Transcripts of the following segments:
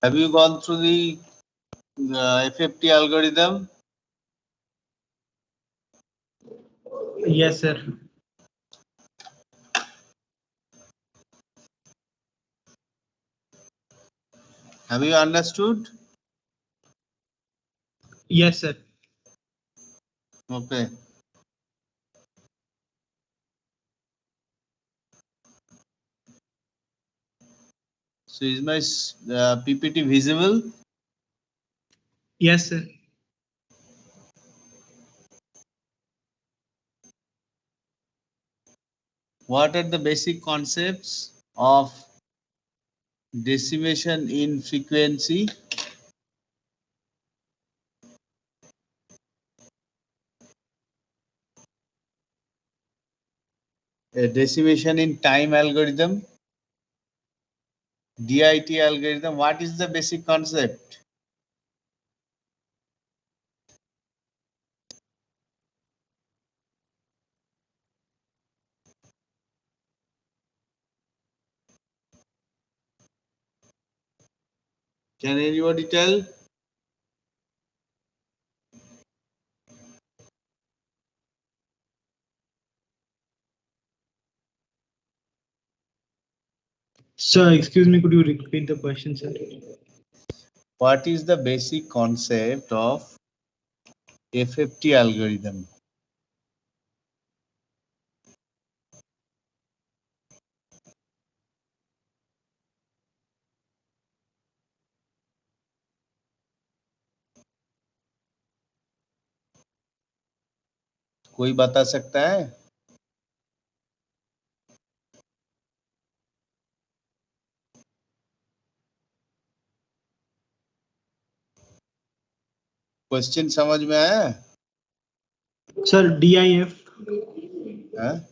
Have you gone through the FFT algorithm? Yes, sir. Have you understood? Yes, sir. Okay. So is my PPT visible? Yes, sir. What are the basic concepts of decimation in frequency? A decimation in time algorithm, DIT algorithm. What is the basic concept? Can anybody tell? Sir, excuse me, could you repeat the question, sir? What is the basic concept of FFT algorithm? कोई बता सकता है? Question समझ में आया? Sir, DIF. हाँ?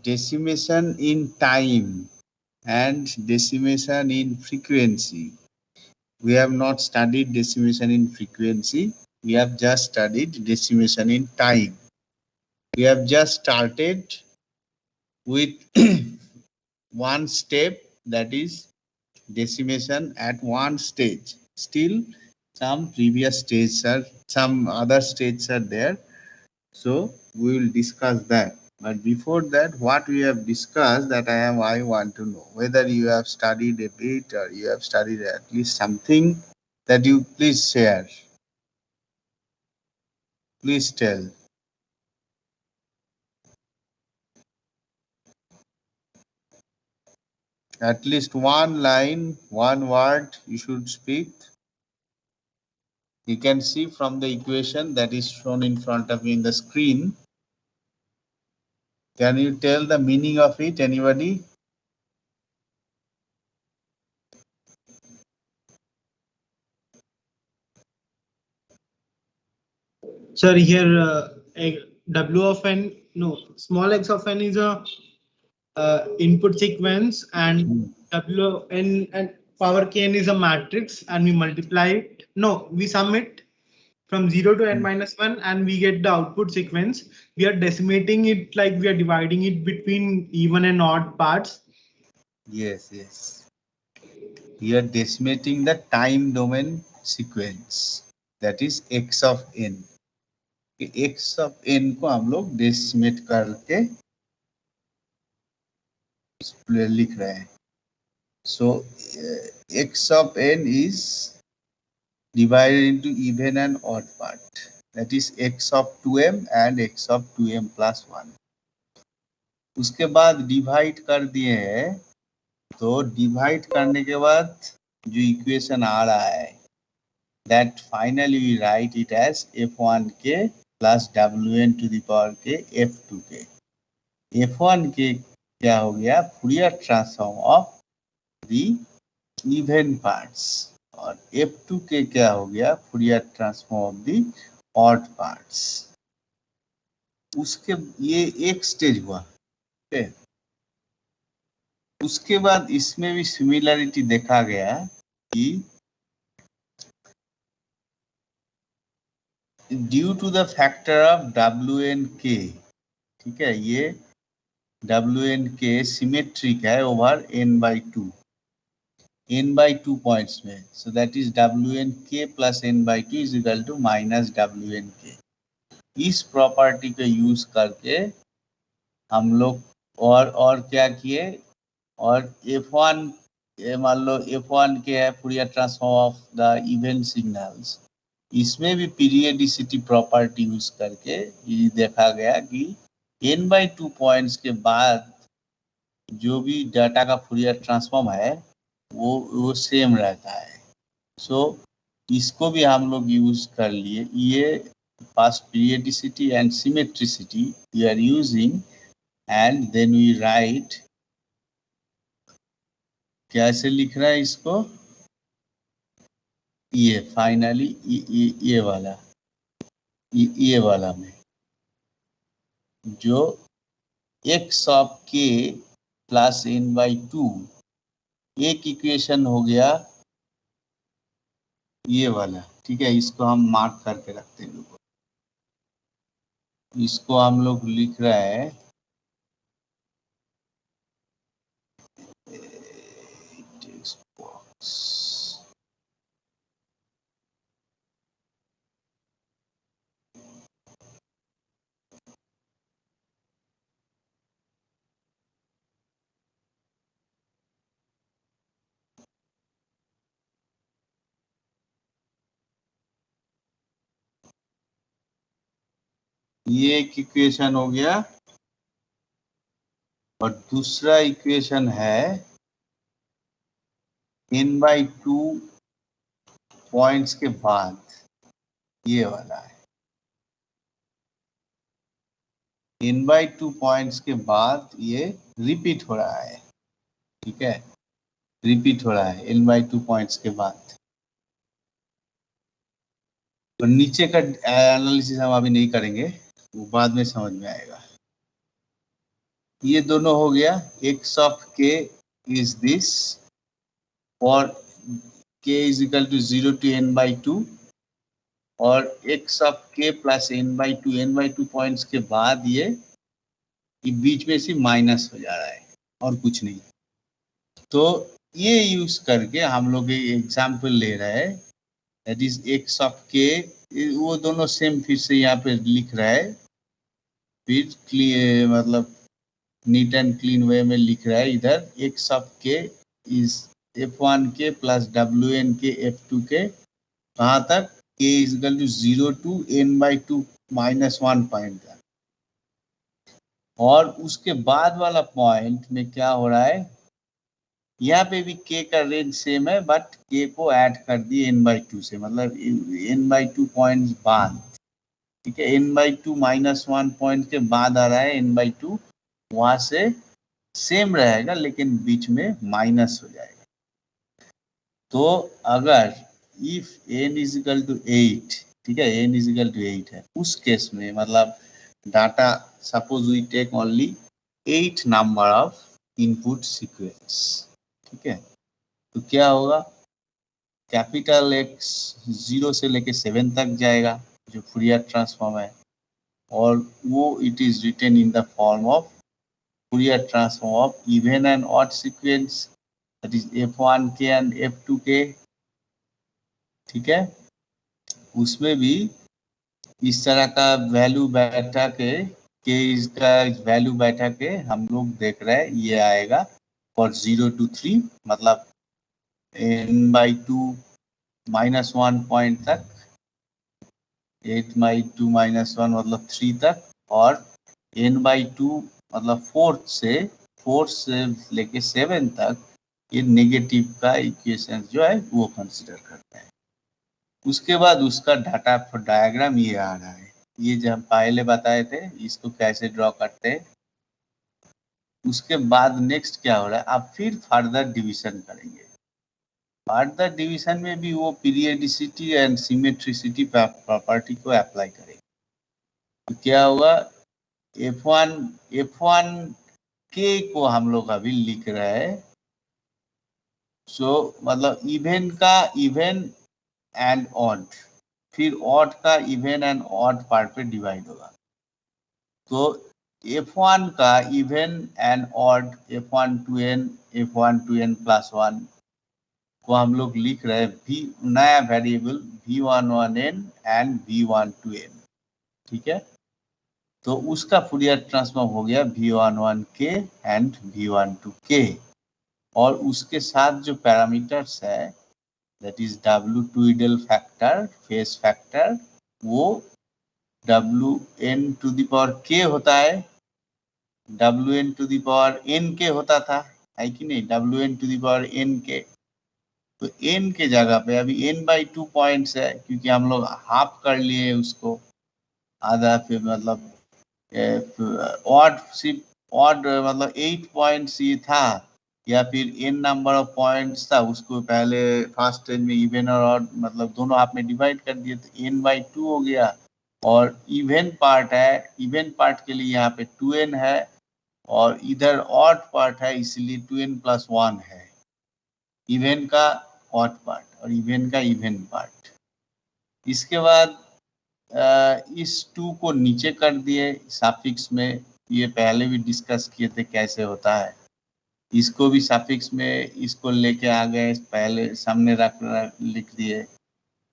Decimation in time and decimation in frequency. We have not studied decimation in frequency. We have just studied decimation in time. We have just started with one step, that is decimation at one stage. Still some previous stages are, some other stages are there. So we will discuss that. But before that, what we have discussed, that I want to know whether you have studied a bit or you have studied at least something, that you please share. Please tell. At least one line, one word you should speak. You can see from the equation that is shown in front of you in the screen. Can you tell the meaning of it, anybody? Sir, here W of n, no, small x of n is a input sequence, and W of n and power kn is a matrix, and we multiply it. No, we sum it from 0 to n minus 1, and we get the output sequence. We are decimating it, like we are dividing it between even and odd parts. Yes, yes. You are decimating the time domain sequence, that is x of n. x of n को हम लोग decimate करके लिख रहे हैं. So x of n is divided into even and odd part, that is x of 2m and x of 2m plus 1. उसके बाद divide कर दिए हैं, तो डिवाइड करने के बाद जो इक्वेशन आ रहा है, that finally we write it as f1k plus wn to the power k f2k. f1k क्या हो गया? Fourier transform of the even parts. और f2k क्या हो गया? Fourier transform of the odd parts. उसके ये एक स्टेज हुआ. okay? उसके बाद इसमें भी सिमिलरिटी देखा गया कि due to the factor of W and K, ठीक है, ये WNK सिमेट्रिक है ओवर n/2, n/2 पॉइंट्स में. So that is WNK plus n/2 is equal to minus WNK. इस प्रॉपर्टी को यूज करके हम लोग और क्या किए, और F1 मान लो F1 के है Fourier transform of the event signals, इसमें भी पीरियडिसिटी प्रॉपर्टी यूज करके ये देखा गया कि n/2 पॉइंट्स के बाद जो भी डाटा का फूरियर ट्रांसफॉर्म है वो सेम रहता है. सो इसको भी हम लोग यूज कर लिए. ये first periodicity and symmetricity we are using, and then we write. कैसे लिख रहा है इसको, ये फाइनली ये वाला ये वाला में जो x of k plus n/2, एक इक्वेशन हो गया ये वाला. ठीक है, इसको हम मार्क करके रखते हैं. इसको हम लोग लिख रहा है टेक्स्ट बॉक्स. ये एक इक्वेशन हो गया, और दूसरा इक्वेशन है n/2 पॉइंट्स के बाद ये वाला है. n/2 पॉइंट्स के बाद ये रिपीट हो रहा है. ठीक है, रिपीट हो रहा है n/2 पॉइंट्स के बाद. तो नीचे का एनालिसिस हम अभी नहीं करेंगे, वो बाद में समझ में आएगा. ये दोनों हो गया. x of k is this और k is equal to 0 to n/2, और x of k plus n/2 points के बाद ये बीच में से माइनस हो जा रहा है और कुछ नहीं. तो ये यूज करके हम लोग एग्जाम्पल ले रहे हैं, that is x of k. वो दोनों सेम फिर से यहाँ पे लिख रहा है, फिर क्लियर मतलब नीट एंड क्लीन वे में लिख रहा है. इधर x of k is F1k plus WNK F2k, कहाँ तक, k is equal to 0 to n/2 minus 1 point तक. और उसके बाद वाला पॉइंट में क्या हो रहा है, यहाँ पे भी k का रेंज सेम है, बट k को ऐड कर दिए n/2 से, मतलब n/2 पॉइंट बाद. ठीक है, n/2 माइनस 1 पॉइंट के बाद आ रहा है n/2, वहां से सेम रहेगा लेकिन बीच में माइनस हो जाएगा. तो अगर if n is equal to 8, ठीक है, n इज इक्वल टू 8 है, उस केस में मतलब data suppose we take only 8 number of input sequence. ठीक है, तो क्या होगा, कैपिटल X 0 से लेके 7 तक जाएगा जो फूरियर ट्रांसफॉर्म है, और वो it is written in the form of Fourier transform of even and odd sequence, that is F1k and F2k. ठीक है, उसमें भी इस तरह का वैल्यू बैठा के इसका वैल्यू बैठा के हम लोग देख रहे हैं. ये आएगा फॉर 0 to 3, मतलब n/2 माइनस 1 पॉइंट तक, 8/2 माइनस 1 मतलब 3 तक, और n/2 मतलब 4 से लेके 7 तक ये नेगेटिव का इक्वेशन जो है वो कंसिडर करते हैं. उसके बाद उसका डाटा डायग्राम ये आ रहा है. ये जो हम पहले बताए थे इसको कैसे ड्रॉ करते हैं. उसके बाद नेक्स्ट क्या हो रहा है, आप फिर फर्दर डिवीजन करेंगे. फर्दर डिवीजन में भी वो पीरियडिसिटी एंड सिमेट्रिसिटी प्रॉपर्टी को अप्लाई करेंगे. तो क्या होगा, F1 k को हम लोग अभी लिख रहे हैं. सो मतलब इवन का इवन एंड ऑड, फिर ऑड का इवन एंड ऑड पार्ट पे डिवाइड होगा. तो F1 का even and odd F1 to n F1 to n plus 1 को हम लोग लिख रहे हैं v नया वेरिएबल v11n एंड v12n, ठीक है। तो उसका फूरियर ट्रांसफॉर्म हो गया v11k एंड v12k, और उसके साथ जो पैरामीटर्स है that is W2 factor, phase factor, वो Wn to the power k होता है, Wn to the power n k होता था, है कि नहीं, Wn to the power n k। तो n के जगह पे अभी n/2 पॉइंट्स है, क्योंकि हम लोग हाफ कर लिए उसको, आधा, फिर मतलब ऑड, सिर्फ ऑड मतलब 8 पॉइंट्स ये था, या फिर n नंबर ऑफ पॉइंट्स था, उसको पहले फर्स्ट स्टेज में इवन और ऑड मतलब दोनों हाफ में डिवाइड कर दिए तो n/2 हो गया। और इवन पार्ट है, इवन पार्ट के लिए यहाँ पे 2n है, और इधर ऑड पार्ट है इसलिए 2n + 1 है, इवन का ऑड पार्ट और इवन का इवन पार्ट। इसके बाद इस 2 को नीचे कर दिए सफिक्स में, ये पहले भी डिस्कस किए थे कैसे होता है। इसको भी सफिक्स में इसको लेके आ गए, पहले सामने रख लिख दिए,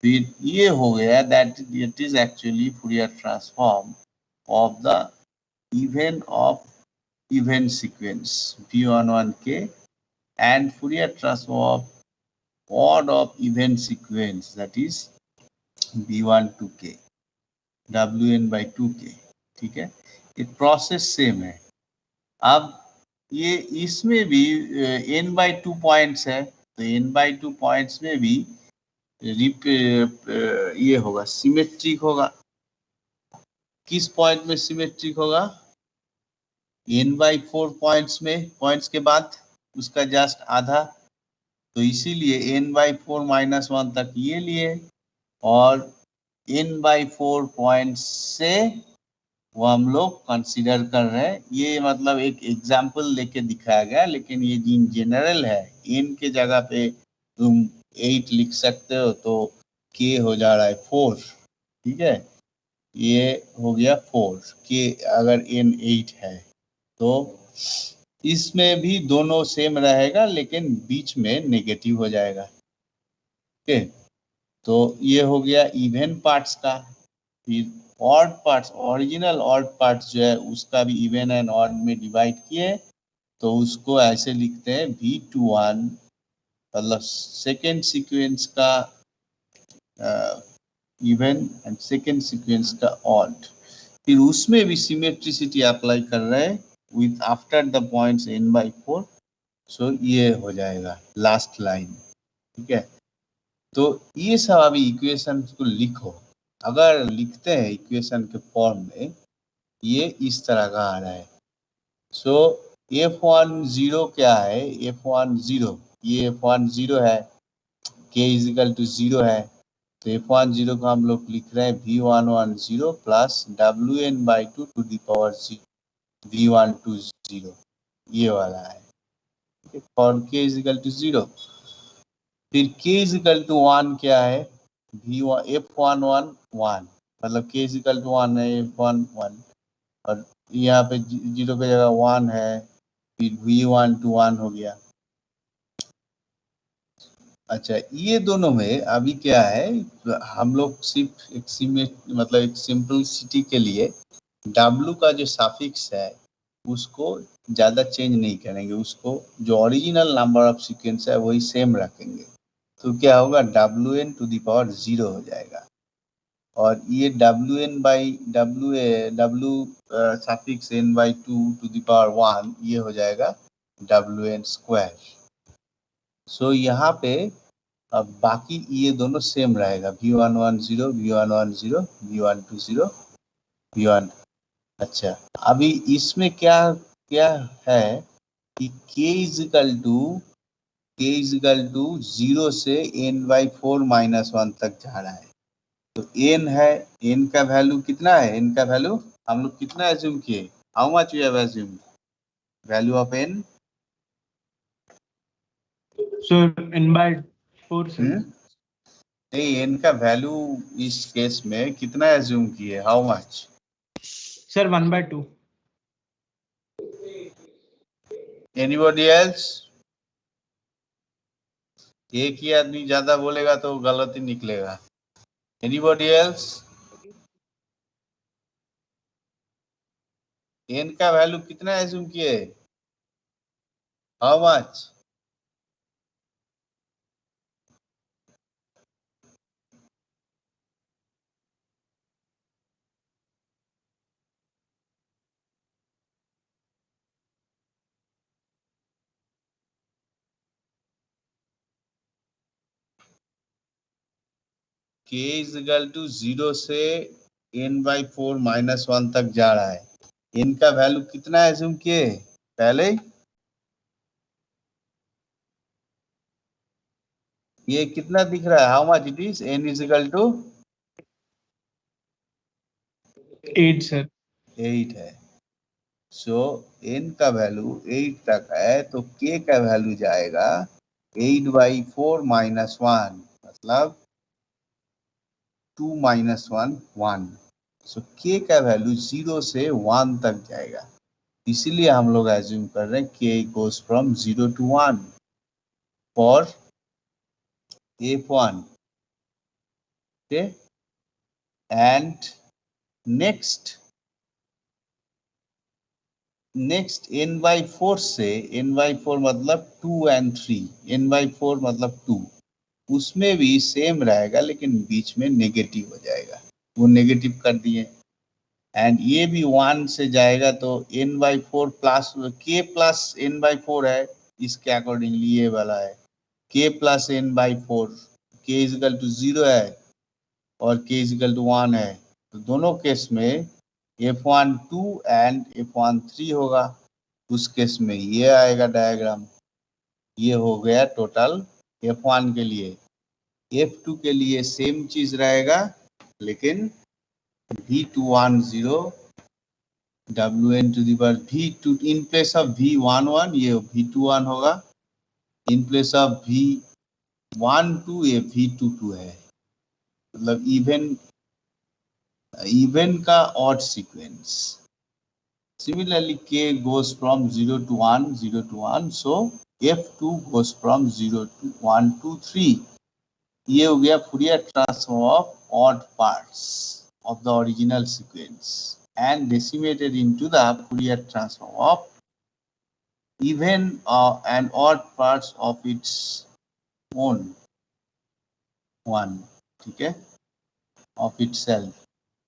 फिर ये हो गया that it is actually Fourier transform of the even of event sequence v11k and Fourier transform of odd of event sequence, that is v12k Wn/2k, ठीक है। ये प्रोसेस सेम है। अब ये इसमें भी n/2 पॉइंट्स है, तो n/2 पॉइंट्स में भी ये होगा, सिमेट्रिक होगा। किस पॉइंट में सिमेट्रिक होगा? n/4 पॉइंट्स में, पॉइंट्स के बाद उसका जस्ट आधा, तो इसीलिए n/4 - 1 तक ये लिए, और n/4 पॉइंट से वो हम लोग कंसीडर कर रहे हैं। ये मतलब एक एग्जाम्पल लेके दिखाया गया, लेकिन ये जिन जनरल है, n के जगह पे तुम 8 लिख सकते हो, तो k हो जा रहा है 4, ठीक है, ये हो गया 4 k अगर n 8 है, तो इसमें भी दोनों सेम रहेगा, लेकिन बीच में नेगेटिव हो जाएगा, ठीक है। तो ये हो गया इवन पार्ट्स का। फिर odd parts, original odd parts जो है उसका भी इवन एंड ऑड में डिवाइड किए, तो उसको ऐसे लिखते हैं v21, मतलब सेकेंड सीक्वेंस का इवन एंड सेकेंड सीक्वेंस का ऑड। फिर उसमें भी सिमेट्रिसिटी अप्लाई कर रहे हैं with after the points n/4, सो ये हो जाएगा लास्ट लाइन, ठीक है। तो ये सब अभी इक्वेशन को लिखो, अगर लिखते हैं इक्वेशन के फॉर्म में, ये इस तरह का आ रहा है। सो f10 क्या है? f10, ये f10 है, k = 0 है, तो f10 को हम लोग लिख रहे हैं v11 plus Wn/2 to the power v12, ये वाला है, फॉर k = 0। फिर k = 1 क्या है? f11 1, मतलब k = 1 है, f1 1, और यहाँ पे 0 की जगह 1 है, फिर v12 1 हो गया। अच्छा, ये दोनों में अभी क्या है, हम लोग सिर्फ एक मतलब एक सिंपलिसिटी के लिए W का जो सफिक्स है उसको ज़्यादा चेंज नहीं करेंगे, उसको जो ओरिजिनल नंबर ऑफ सीक्वेंस है वही सेम रखेंगे। तो क्या होगा? Wn टू द पावर 0 हो जाएगा, और ये W suffix n/2 to the power 1 ये हो जाएगा Wn²। सो यहाँ पे अब बाकी ये दोनों सेम रहेगा, v11 v11 v12 v1। अच्छा, अभी इसमें क्या क्या है कि k = 0 से n/4 - 1 तक जा रहा है। तो n है, n का वैल्यू कितना है? n का वैल्यू हम लोग कितना एज्यूम किए? How much we have assume value of n? So n/4 से नहीं, n का वैल्यू इस केस में कितना एज्यूम किए? How much? Sir 1/2। Anybody else? एक ही आदमी ज्यादा बोलेगा तो गलत ही निकलेगा। Anybody else? एन का वैल्यू कितना एज्यूम किए? How much? k is equal to 0 से n/4 -1 तक जा रहा है। n का वैल्यू कितना एज्यूम किए पहले? ये कितना दिख रहा है? How much it is? n is equal to 8 sir. 8 है। सो n का वैल्यू 8 तक है तो k का वैल्यू जाएगा 8/4 -1, मतलब 2 - 1 1। सो k का वैल्यू 0 से 1 तक जाएगा, इसीलिए हम लोग एज्यूम कर रहे हैं k goes from 0 to 1 for f1। okay, and next n/4 से n/4 मतलब 2 and 3, n/4 मतलब 2, उसमें भी सेम रहेगा लेकिन बीच में नेगेटिव हो जाएगा, वो नेगेटिव कर दिए। एंड ये भी 1 से जाएगा तो n/4 plus k plus n/4 है, इसके अकॉर्डिंगली ये वाला है k plus n/4, k is equal to 0 है और k इज इक्वल टू 1 है, तो दोनों केस में f1 2 एंड f1 3 होगा। उस केस में ये आएगा डायग्राम। ये हो गया टोटल f1 के लिए। f2 के लिए सेम चीज रहेगा लेकिन V210 Wn to the power V2 in place of V11 ये V21 होगा, इन प्लेस ऑफ V12 ये V22 है, मतलब इवन का odd sequence. Similarly, k goes from 0 to 1, 0 to 1. So f2 goes from 0 to 1 to 3. ये हो गया Fourier transform of odd parts of the original sequence and decimated into the Fourier transform of even and odd parts of its own one, ठीक है, of itself.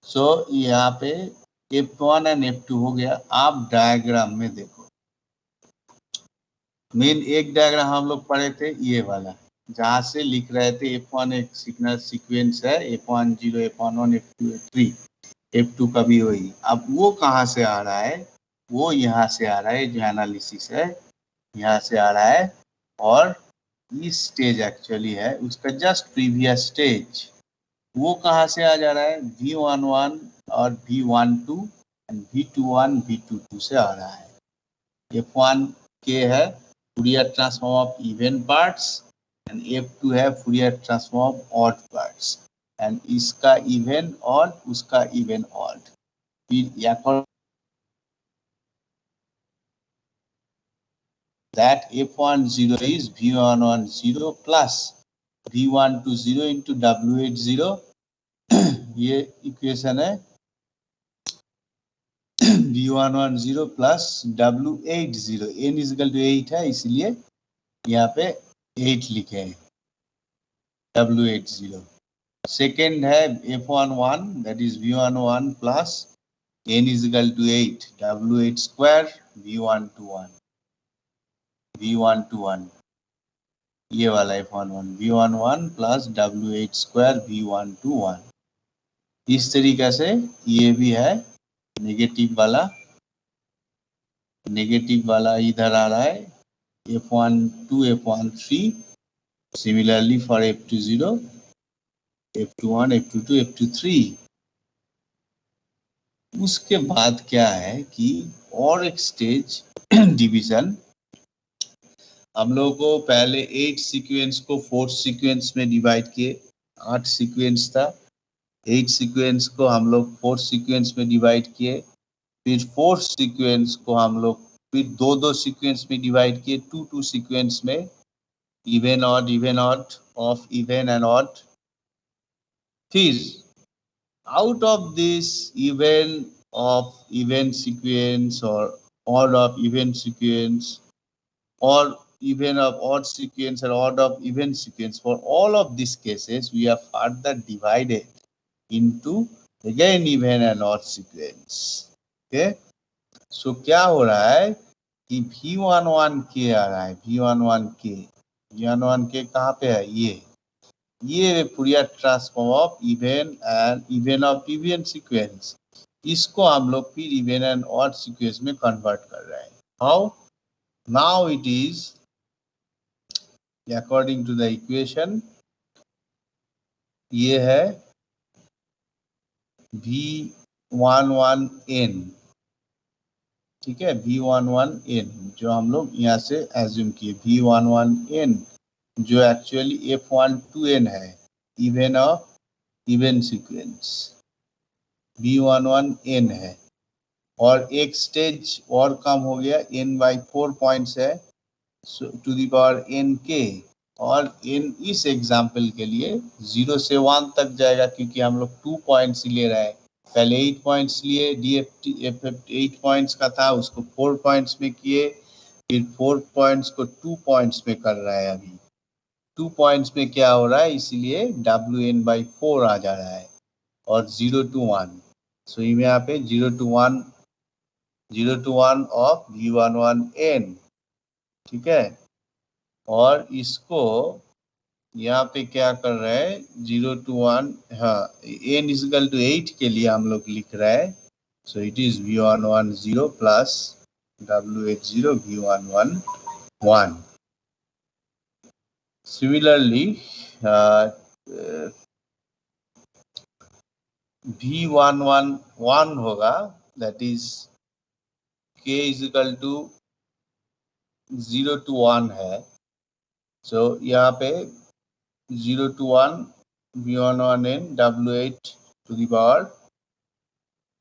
So यहाँ पे f1 and f2 हो गया। आप डायग्राम में देखो, main एक डायग्राम हम लोग पढ़े थे ये वाला, जहाँ से लिख रहे थे f1 एक सिग्नल सीक्वेंस है, f1 0, f1 1, f2 3, f2 का भी वही। अब वो कहाँ से आ रहा है? वो यहाँ से आ रहा है, जो एनालिसिस है यहाँ से आ रहा है, और इस स्टेज एक्चुअली है उसका जस्ट प्रीवियस स्टेज, वो कहाँ से आ जा रहा है? V11 और V12 एंड V21 V22 से आ रहा है। f1 k है Fourier transform of even parts and f2 है Fourier transform of odd parts, and इसका even odd उसका even odd, फिर that f10 is v11 plus v12 into w80 ये equation है v11 plus w80, n is equal to 8 है इसलिए यहाँ पे 8 लिखे हैं w80। सेकेंड है f11 that is v11 plus n is equal to 8 w8 square v121 ये वाला f11 v11 plus w8 square v121। इस तरीके से ये भी है नेगेटिव वाला इधर आ रहा है f12 f13, similarly for f20 f21 f22 f23। उसके बाद क्या है कि और एक स्टेज डिवीजन, हम लोगों को पहले 8 सीक्वेंस को 4 सीक्वेंस में डिवाइड किए, 8 सीक्वेंस था, 8 सीक्वेंस को हम लोग 4 सीक्वेंस में डिवाइड किए, फिर 4 सीक्वेंस को हम लोग फिर दो दो सीक्वेंस में डिवाइड किए, टू टू सीक्वेंस में, even odd of even and odd. फिर out of this event sequence or odd of event sequence or even of odd sequence or odd of event sequence, for all of these cases we have further divided into again even and odd sequence. Okay, so क्या हो रहा है कि V11K आ रहा है, V11K कहाँ पे है, ये Fourier transform of even of even sequence, इसको हम लोग फिर इवन एंड ऑड सीक्वेंस में कन्वर्ट कर रहे हैं। How? Now it is according to the equation, ये है V11N, ठीक है, V11N जो हम लोग यहाँ से एज्यूम किए, V11N जो एक्चुअली F12N है, even of even sequence V11N है, और एक स्टेज और कम हो गया, n/4 पॉइंट्स है टू द पावर nk, और n इस एग्जाम्पल के लिए 0 से 1 तक जाएगा क्योंकि हम लोग 2 पॉइंट्स ले रहे हैं। पहले 8 पॉइंट्स लिए, DFT 8 पॉइंट्स का था, उसको 4 पॉइंट्स में किए, फिर 4 पॉइंट्स को 2 पॉइंट्स में कर रहा है। अभी 2 पॉइंट्स में क्या हो रहा है, इसलिए Wn/4 आ जा रहा है, और 0 to 1, सो यहाँ पे 0 to 1 ऑफ V11N, ठीक है। और इसको यहाँ पे क्या कर रहे हैं, 0 to 1, हाँ, n इक्वल टू 8 के लिए हम लोग लिख रहे हैं, so it is V11 plus W80 V11 similarly V11 होगा, that is K is equal to 0 to 1 है, सो यहाँ पे 0 to 1 V11N W8 to the power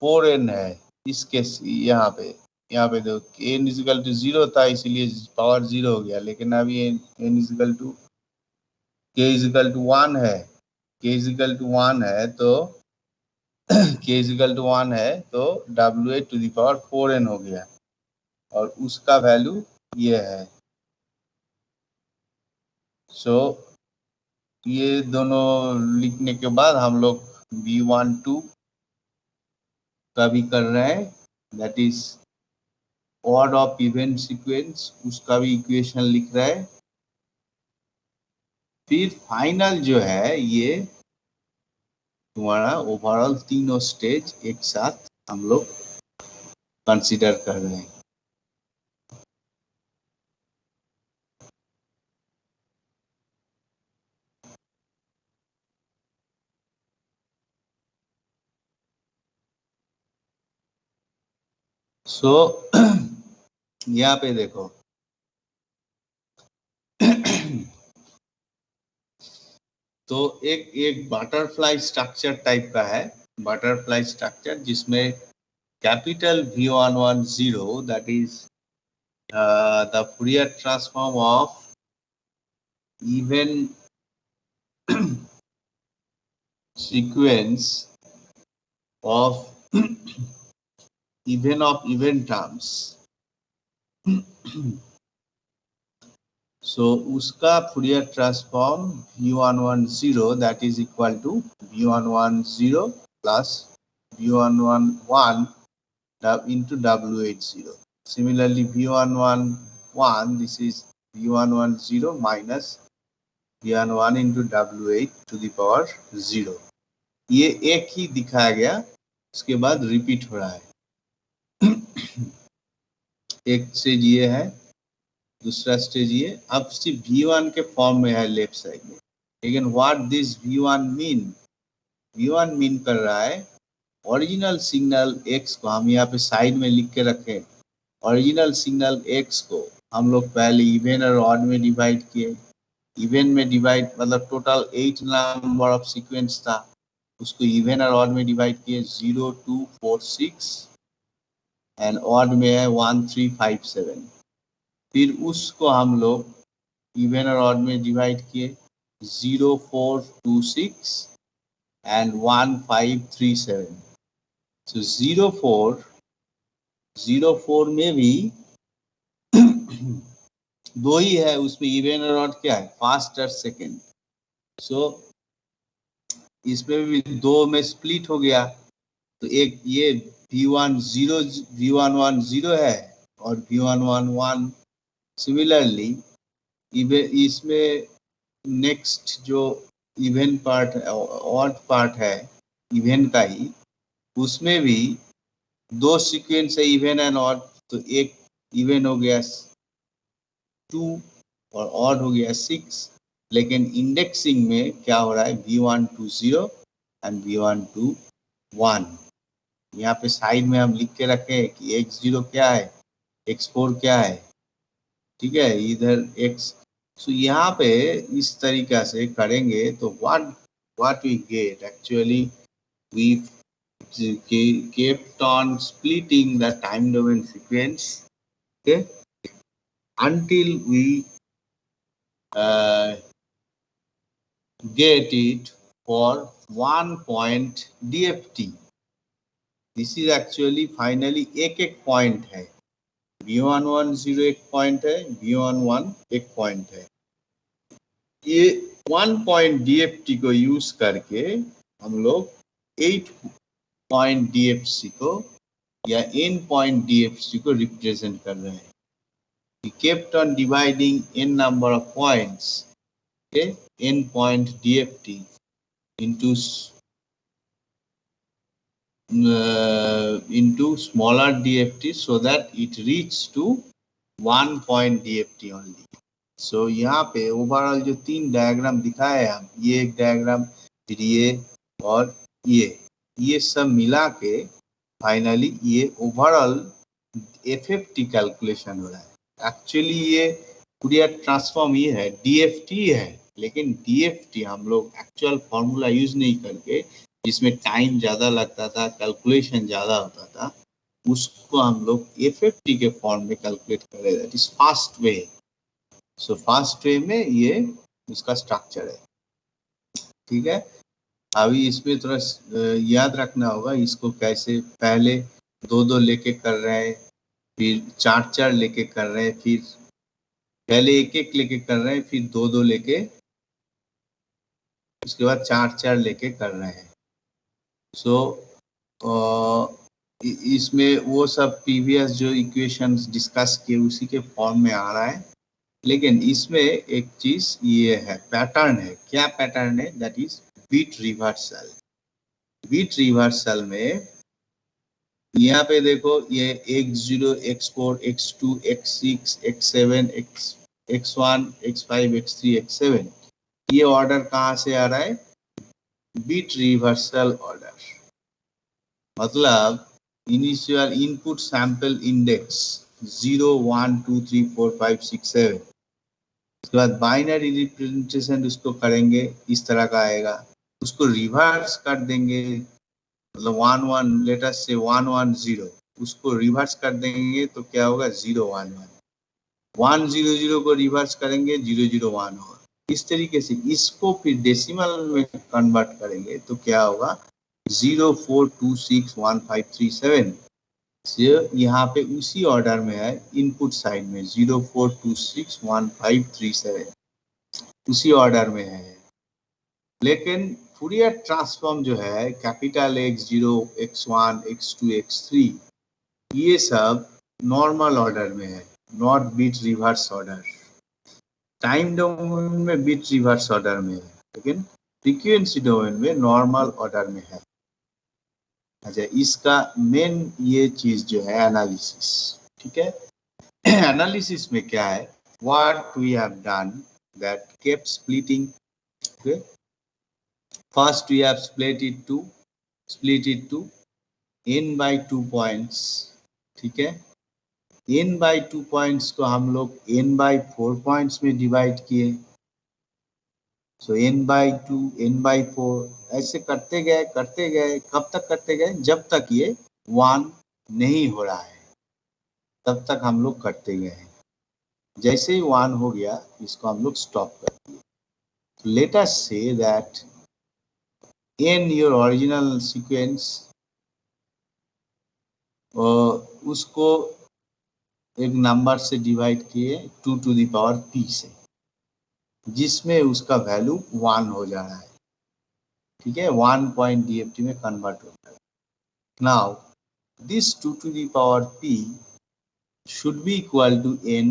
4N है। इसके यहाँ पे देखो n इक्वल टू 0 था, इसीलिए पावर 0 हो गया, लेकिन अभी n equal to K equal to 1 है, K इक्वल टू 1 है, तो K इक्वल टू 1 है तो W8 to the power 4N हो गया, और उसका वैल्यू ये है। सो ये दोनों लिखने के बाद हम लोग V12 का भी कर रहे हैं, that is odd of event sequence, उसका भी इक्वेशन लिख रहे हैं। फिर फाइनल जो है ये तुम्हारा ओवरऑल तीनों स्टेज एक साथ हम लोग कंसीडर कर रहे हैं। सो यहाँ पे देखो तो एक बटरफ्लाई स्ट्रक्चर टाइप का है, बटरफ्लाई स्ट्रक्चर जिसमें capital V11 that is the Fourier transform of even sequence of even terms, so उसका Fourier transform V11 that is equal to V11 plus V11 into W80. Similarly, V11 this is V11 minus V11 into W8 to the power 0. ये एक ही दिखाया गया, उसके बाद repeat हो रहा है। एक स्टेज ये है, दूसरा स्टेज ये, अब सिर्फ V1 के फॉर्म में है लेफ्ट साइड में, लेकिन व्हाट दिस V1 मीन कर रहा है, ओरिजिनल सिग्नल x को हम यहाँ पे साइड में लिख के रखें, ओरिजिनल सिग्नल x को हम लोग पहले इवन और ऑड में डिवाइड किए, इवन में डिवाइड मतलब टोटल 8 नंबर ऑफ सीक्वेंस था, उसको इवन और ऑड में डिवाइड किए 0 2 4 6, एंड ऑड में है 1357। फिर उसको हम लोग इवन और ऑड में डिवाइड किए 0426 एंड 1537। तो 04 में भी दो ही है, उसमें इवन और ऑड क्या है, फर्स्ट और सेकेंड। सो इसमें भी दो में स्प्लिट हो गया, तो एक ये V11 है और V11 सिमिलरली इसमें नेक्स्ट जो इवेंट पार्ट ऑड पार्ट है इवेंट का ही, उसमें भी दो सीक्वेंस है इवेंट एंड ऑड। तो एक इवेंट हो गया 2 और ऑड हो गया 6, लेकिन इंडेक्सिंग में क्या हो रहा है, V120 एंड V121। यहाँ पे साइड में हम लिख के रखे हैं कि X0 क्या है, X4 क्या है, ठीक है, इधर X। सो यहाँ पे इस तरीका से करेंगे तो what we get actually, we kept on splitting the time domain sequence, okay, until we get it for 1 point DFT. This is actually finally एक पॉइंट है, V110 एक पॉइंट है, V11 एक पॉइंट है। ये 1 पॉइंट DFT को use करके हम लोग 8 पॉइंट DFT को या n पॉइंट DFT को रिप्रेजेंट कर रहे हैं। We kept on dividing n number of points, okay, n point DFT into smaller DFT so that it reaches to 1 point DFT only. So यहाँ पे ओवरऑल जो 3 diagram दिखाए हम, ये एक डायग्राम, फिर ये और ये सब मिला के फाइनली ये ओवरऑल FFT कैलकुलेशन हो रहा है। एक्चुअली ये फूरियर ट्रांसफॉर्म ये है, DFT है, लेकिन DFT हम लोग एक्चुअल फॉर्मूला यूज नहीं करके, जिसमें टाइम ज़्यादा लगता था, कैलकुलेशन ज़्यादा होता था, उसको हम लोग FFT के फॉर्म में कैलकुलेट कर रहे, that is fast way. So fast way में ये उसका स्ट्रक्चर है, ठीक है। अभी इसमें थोड़ा याद रखना होगा इसको कैसे, पहले 2-2 लेके कर रहे हैं, फिर 4-4 लेके कर रहे हैं, फिर पहले 1-1 लेके कर रहे हैं, फिर 2-2 लेके, उसके बाद 4-4 लेके कर रहे हैं। सो इसमें वो सब प्रीवियस जो इक्वेशंस डिस्कस किए उसी के फॉर्म में आ रहा है, लेकिन इसमें एक चीज ये है, पैटर्न है। क्या पैटर्न है, that is bit reversal. Bit reversal में यहाँ पे देखो, ये X0, X4, X2, X6, X7, X1, X5, X3, X7, ये ऑर्डर कहाँ से आ रहा है, बीट रिवर्सल ऑर्डर। मतलब इनिशियल इनपुट सैंपल इंडेक्स 0, 1, 2, 3, 4, 5, 6, 7, उसके बाद बाइनरी रिप्रेजेंटेशन उसको करेंगे, इस तरह का आएगा, उसको रिवर्स कर देंगे, मतलब 1, 1, लेट अस से 1, 1, 0, उसको रिवर्स कर देंगे तो क्या होगा, 0, 1, 1, 1, 0, 0 को रिवर्स करेंगे, 0, 0, 1 होगा। इस तरीके से इसको फिर डेसिमल में कन्वर्ट करेंगे तो क्या होगा, 0, 4, 2, 6, 1, 5, 3, 7। यहाँ पे उसी ऑर्डर में है, इनपुट साइड में 0, 4, 2, 6, 1, 5, 3, 7 उसी ऑर्डर में है। लेकिन फूरियर ट्रांसफॉर्म जो है, capital X0, X1, X2, X3, ये सब नॉर्मल ऑर्डर में है, not bit reverse order. Time domain में बीट रिवर्स ऑर्डर में है, लेकिन फ्रीक्वेंसी डोमेन में नॉर्मल ऑर्डर में है। अच्छा, इसका मेन ये चीज जो है एनालिसिस, ठीक है। एनालिसिस में क्या है, what we have done, that kept splitting, okay. First we have split it to n by 2 points, ठीक है। n by 2 points को हम लोग n by 4 points में डिवाइड किए। सो n by 2, n by 4 ऐसे करते गए, कब तक करते गए, जब तक ये 1 नहीं हो रहा है, तब तक हम लोग करते गए हैं। जैसे ही 1 हो गया इसको हम लोग स्टॉप कर दिए। Let us say that in your original sequence उसको एक नंबर से डिवाइड किए 2 टू द पावर p से, जिसमें उसका वैल्यू 1 हो जा रहा है। ठीक है, 1 पॉइंट DFT में कन्वर्ट हो रहा है। Now this 2 to the power p should be equal to n.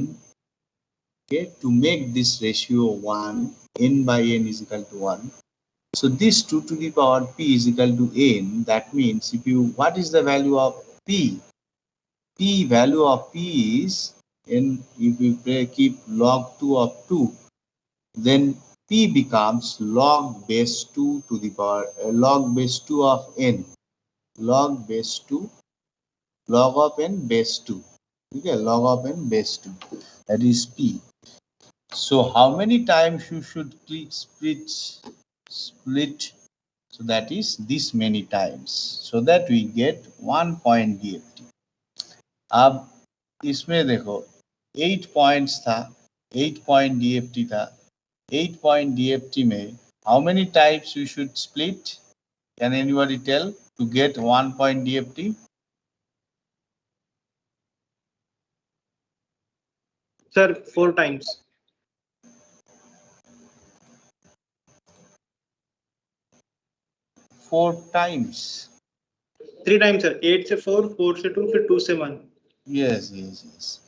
Okay, to make this ratio 1, n by n is equal to 1. So this 2 to the power p is equal to n. That means if you, what is the value of p? P value of p is n. If you keep log 2 of 2, then p becomes log base 2 to the power log base 2 of n, log base 2, log of n base 2. Okay, log of n base 2, that is p. So how many times you should click split? So that is this many times, so that we get 1 point DFT. अब इसमें देखो 8 points था, 8 point DFT था। 8 point DFT में how many types you should split? Can anybody tell to get 1 point DFT? Sir, 4 times. 4 times. 3 times, sir. 8 से 4, 4 से 2, फिर 2 से 1. Yes, yes, yes.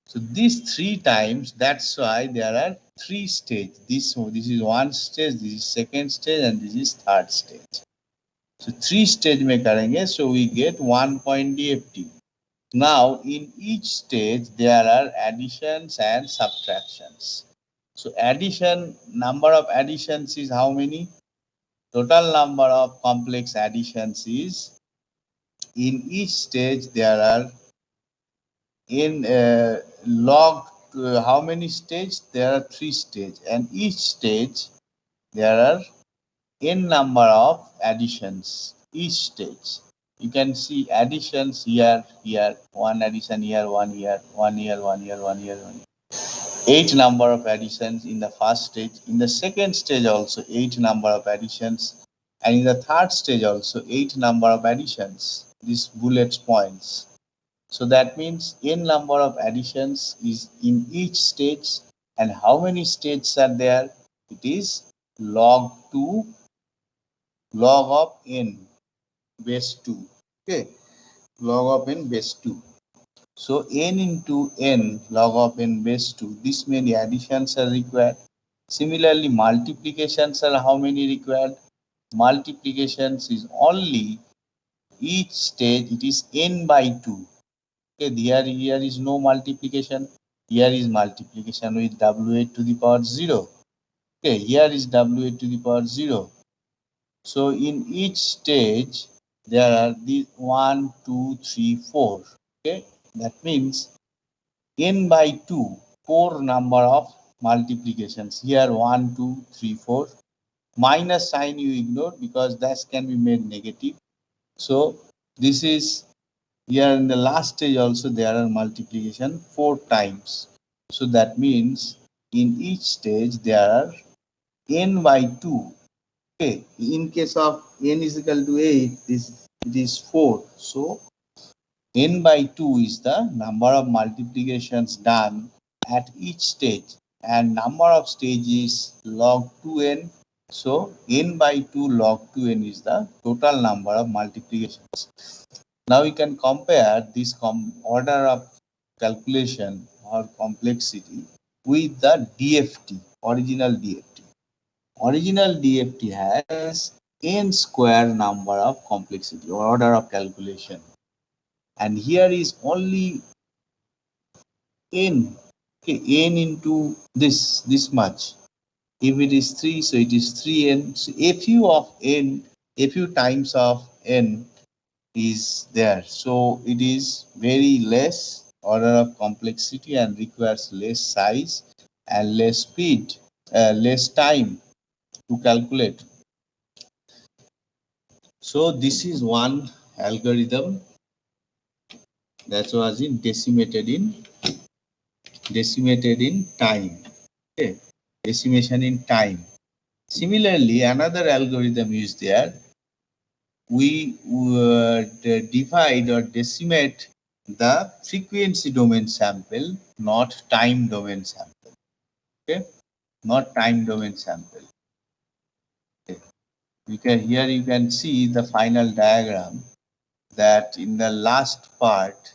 So these 3 times, that's why there are 3 stages. This is one stage, this is second stage, and this is third stage. So 3 stage में करेंगे, so we get 1 point DFT. Now in each stage there are additions and subtractions. So addition, number of additions is how many? Total number of complex additions is, in each stage there are, in log how many stages? There are 3 stages, and each stage there are n number of additions. Each stage you can see additions here, here, one addition here, one here, one here, one here, one here, one here. 8 number of additions in the first stage. In the second stage also 8 number of additions, and in the third stage also 8 number of additions. These bullet points. So that means n number of additions is in each stage, and how many stages are there? It is log 2 log of n base 2. Okay, log of n base 2. So n into n log of n base 2, this many additions are required. Similarly, multiplications are how many required? Multiplications is only each stage, it is n by 2. Okay, here is no multiplication. Here is multiplication with w8 to the power 0. Okay, here is w8 to the power 0. So in each stage there are these 1, 2, 3, 4. Okay, that means n by 2, 4 number of multiplications. Here 1, 2, 3, 4. Minus sign you ignore because that can be made negative. So this is, here in the last stage also there are multiplication 4 times. So that means in each stage there are n by 2. Okay, in case of n is equal to 8, it is 4. So n by 2 is the number of multiplications done at each stage, and number of stages log 2n. So n by 2 log 2n is the total number of multiplications. Now we can compare this order of calculation or complexity with the DFT, original DFT. Original DFT has n square number of complexity or order of calculation, and here is only n. Okay, n into this much. If it is 3, so it is 3n. So a few times of n is there. So it is very less order of complexity and requires less size and less speed, less time to calculate. So this is one algorithm That was in decimated in time. Okay, decimation in time. Similarly, another algorithm is there. We divide or decimate the frequency domain sample, not time domain sample. Okay, not time domain sample. Okay. Here you can see the final diagram that in the last part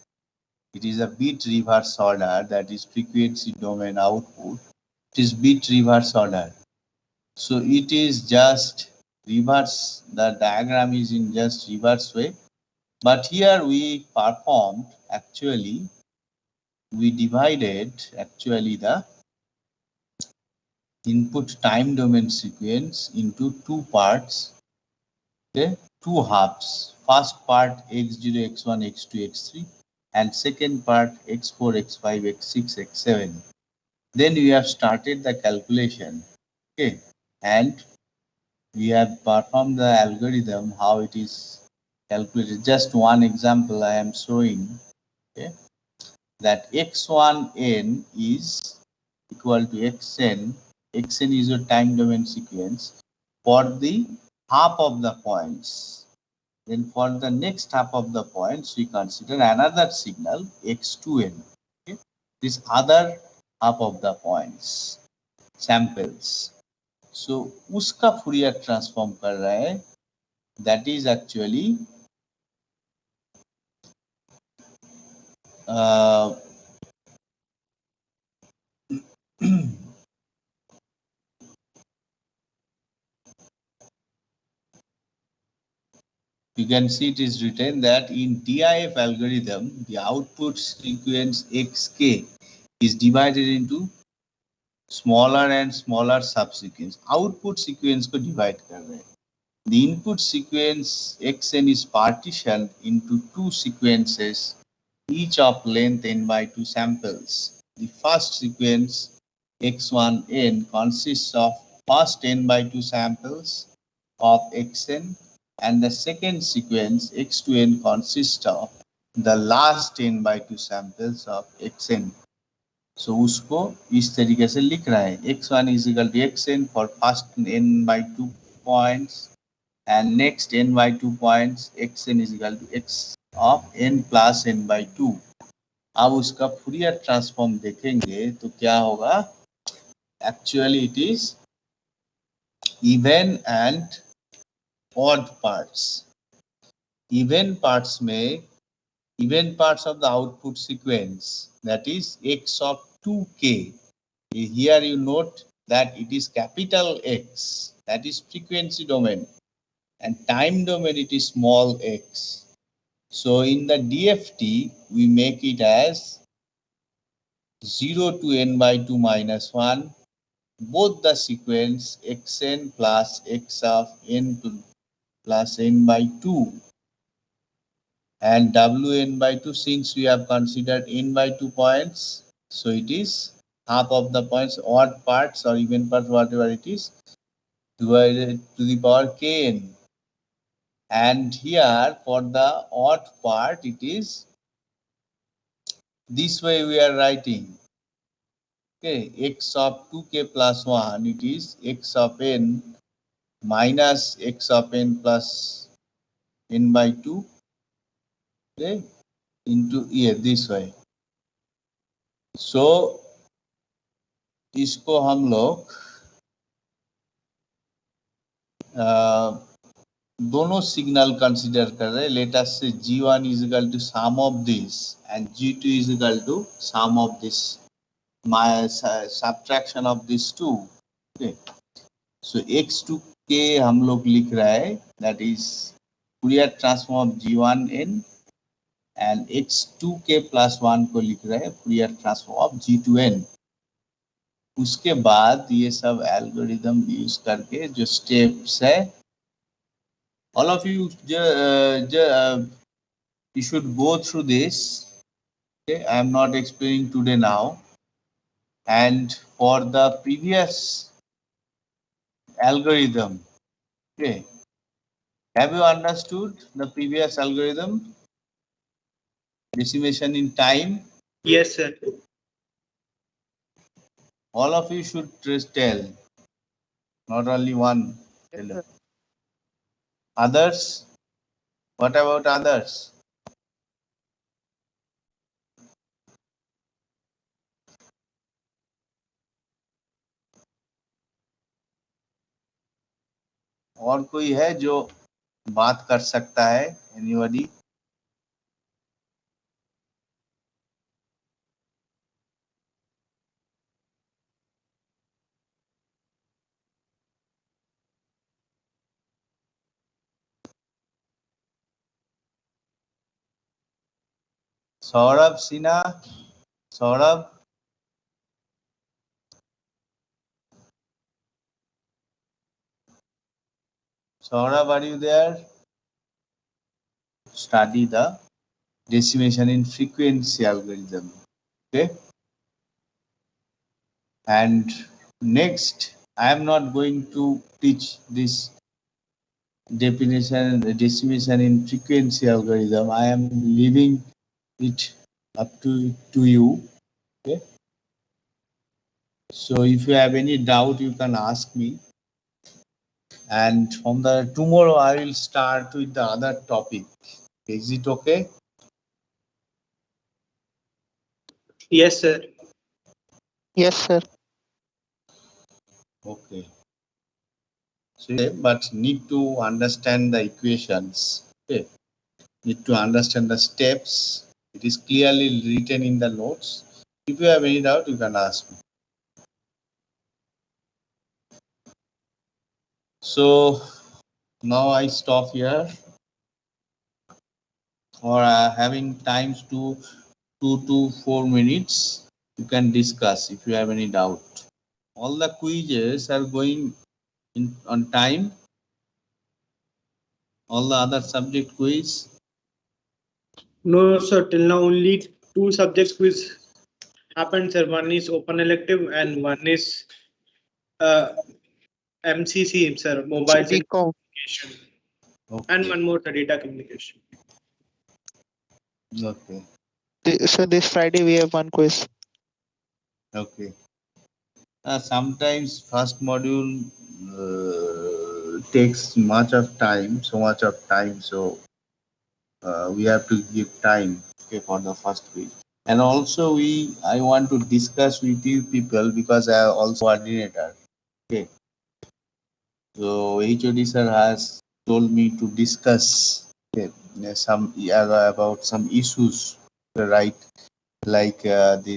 it is a bit reverse order, that is frequency domain output. It is bit reverse order. So it is just reverse, the diagram is in just reverse way. But here we performed, actually, we divided actually the input time domain sequence into two parts, okay, two halves. First part x0, x1, x2, x3, and second part x4, x5, x6, x7. Then we have started the calculation, okay, and we have performed the algorithm how it is calculated. Just one example I am showing, okay, that x1n is equal to xn. Xn is your time domain sequence for the half of the points. Then for the next half of the points, we consider another signal x2n. Okay? This other half of the points samples. So उसका Fourier transform कर रहा है, that is actually you can see it is written that in DIF algorithm, the output sequence xk is divided into smaller and smaller subsequence. Output sequence को divide कर रहे हैं. The input sequence xn is partitioned into two sequences, each of length n by 2 samples. The first sequence x1n consists of first n by 2 samples of xn, and the second sequence x2n consists of the last n by 2 samples of xn. So उसको इस तरीके से लिख रहा है, x1 is equal to xn for first n by 2 points, and next n by 2 points xn is equal to x of n plus n by 2. अब उसका Fourier transform देखेंगे तो क्या होगा, actually it is even and odd parts. Even parts में, even parts of the output sequence, that is x of 2k. Here you note that it is capital X, that is frequency domain, and time domain it is small x. So in the DFT we make it as 0 to n by 2 minus 1, both the sequence xn plus x of n to plus n by 2, and wn by 2, since we have considered n by 2 points, so it is half of the points, odd parts or even parts, whatever it is, divided to the power kn. And here for the odd part it is this way we are writing, okay, x of 2k plus 1, it is x of n minus x of n plus n by 2, okay, into here this way. So इसको हम लोग दोनों signal consider कर रहे हैं. Let us से g1 is equal to sum of this and g2 is equal to sum of this, my subtraction of these two. Okay, so x2 के हम लोग लिख रहा है, that is Fourier transform of g1n, and x2k plus 1 को लिख रहे हैं Fourier transform of g2n. उसके बाद ये सब एल्गोरिदम यूज करके जो स्टेप्स है, all of you you should go through this. Okay, I am not explaining today now. And for the previous algorithm, okay, have you understood the previous algorithm? Decimation in time. Yes, sir. All of you should tell, not only one. Yes, Tell. sir. Others? What about others? और कोई है जो बात कर सकता है? Anybody? Saurabh Sinha? Saurabh? Saurabh, are you there? Study the decimation in frequency algorithm. Okay. And next, I am not going to teach this decimation in frequency algorithm. I am leaving it up to you. Okay. So if you have any doubt, you can ask me. And from the tomorrow, I will start with the other topic. Is it okay? Yes, sir. Yes, sir. Okay. So, but need to understand the equations. Okay. Need to understand the steps. It is clearly written in the notes. If you have any doubt, you can ask me. So now I stop here, or having times to 2 to 4 minutes. You can discuss if you have any doubt. All the quizzes are going on time. All the other subject quiz. No, sir. Till now, only two subjects quiz happened, sir. One is open elective and one is uh, MCC, sir, mobile BCom. communication, and Okay. one more, the data communication. Okay. So this Friday we have one quiz. Okay. Sometimes first module takes much of time, so much of time. So we have to give time, okay, for the first week. And also I want to discuss with you people because I am also coordinator. Okay. So HOD sir has told me to discuss, okay, some about some issues, right? Like this